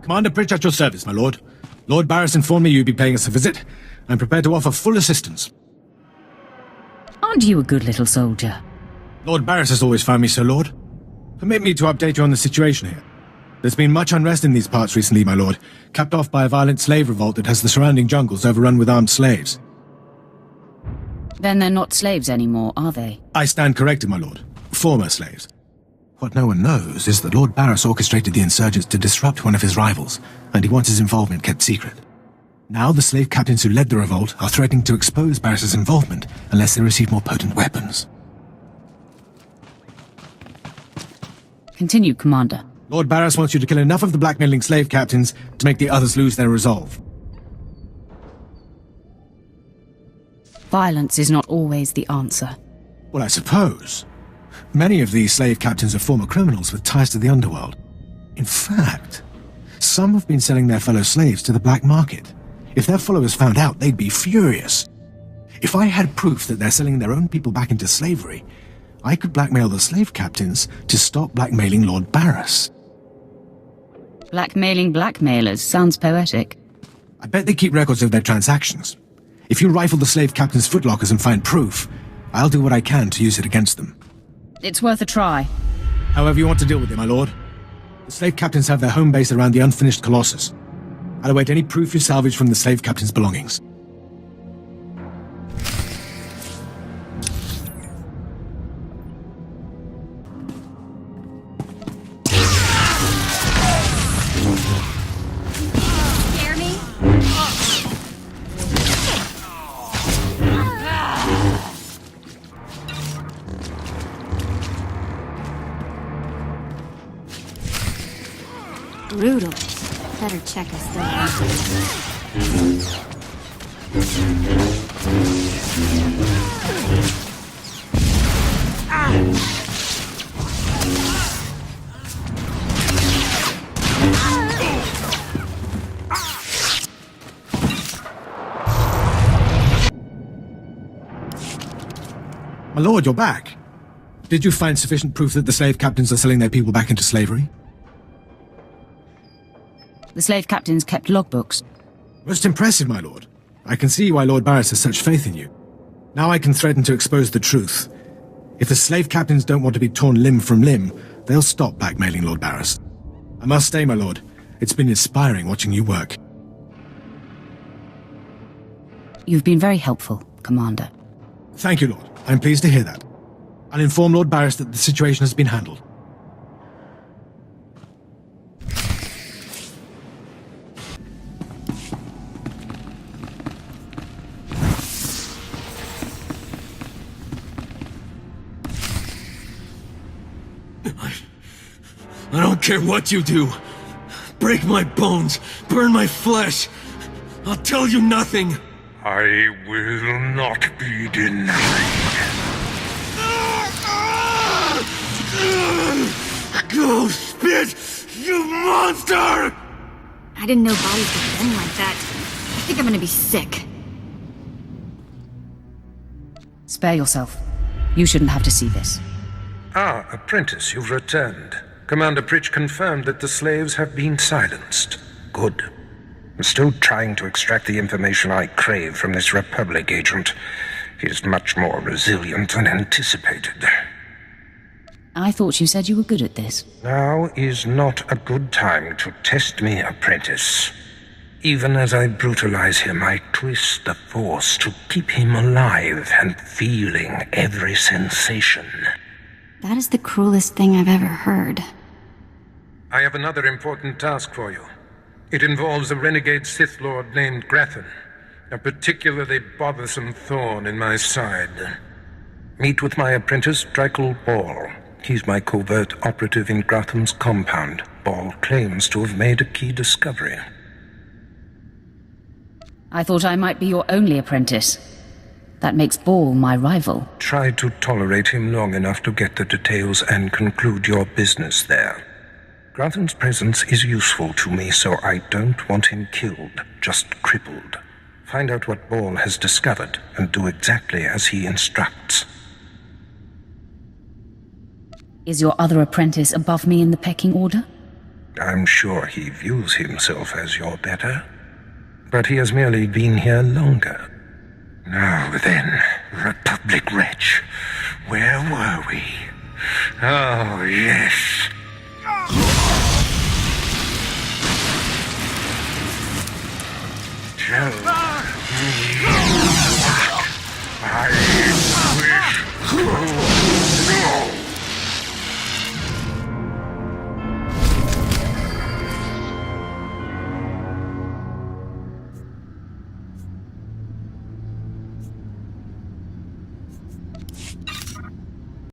Commander Pritch at your service, my lord. Lord Barris informed me you'd be paying us a visit. I'm prepared to offer full assistance. Aren't you a good little soldier? Lord Barris has always found me so, Lord. Permit me to update you on the situation here. There's been much unrest in these parts recently, my lord, capped off by a violent slave revolt that has the surrounding jungles overrun with armed slaves. Then they're not slaves anymore, are they? I stand corrected, my lord. Former slaves. What no one knows is that Lord Barris orchestrated the insurgents to disrupt one of his rivals, and he wants his involvement kept secret. Now the slave captains who led the revolt are threatening to expose Barris's involvement unless they receive more potent weapons. Continue, Commander. Lord Barris wants you to kill enough of the blackmailing slave captains to make the others lose their resolve. Violence is not always the answer. Well, I suppose. Many of these slave captains are former criminals with ties to the underworld. In fact, some have been selling their fellow slaves to the black market. If their followers found out, they'd be furious. If I had proof that they're selling their own people back into slavery, I could blackmail the slave captains to stop blackmailing Lord Barris. Blackmailing blackmailers sounds poetic. I bet they keep records of their transactions. If you rifle the slave captains' footlockers and find proof, I'll do what I can to use it against them. It's worth a try. However you want to deal with it, my lord. The slave captains have their home base around the unfinished Colossus. I'll await any proof you salvage from the slave captains' belongings. Brutal. Better check us though. My lord, you're back. Did you find sufficient proof that the slave captains are selling their people back into slavery? The slave captains kept logbooks. Most impressive, my lord. I can see why Lord Barris has such faith in you. Now I can threaten to expose the truth. If the slave captains don't want to be torn limb from limb, they'll stop blackmailing Lord Barris. I must say, my lord, it's been inspiring watching you work. You've been very helpful, Commander. Thank you, Lord. I'm pleased to hear that. I'll inform Lord Barris that the situation has been handled. I don't care what you do. Break my bones, burn my flesh. I'll tell you nothing. I will not be denied. Go spit, you monster! I didn't know bodies could bend like that. I think I'm gonna be sick. Spare yourself. You shouldn't have to see this. Ah, apprentice, you've returned. Commander Pritch confirmed that the slaves have been silenced. Good. I'm still trying to extract the information I crave from this Republic agent. He is much more resilient than anticipated. I thought you said you were good at this. Now is not a good time to test me, apprentice. Even as I brutalize him, I twist the Force to keep him alive and feeling every sensation. That is the cruelest thing I've ever heard. I have another important task for you. It involves a renegade Sith Lord named Grathan, a particularly bothersome thorn in my side. Meet with my apprentice, Drykel Ball. He's my covert operative in Grathan's compound. Ball claims to have made a key discovery. I thought I might be your only apprentice. That makes Ball my rival. Try to tolerate him long enough to get the details and conclude your business there. Grathan's presence is useful to me, so I don't want him killed, just crippled. Find out what Ball has discovered, and do exactly as he instructs. Is your other apprentice above me in the pecking order? I'm sure he views himself as your better, but he has merely been here longer. Now then, Republic wretch, where were we? Oh, yes. Tell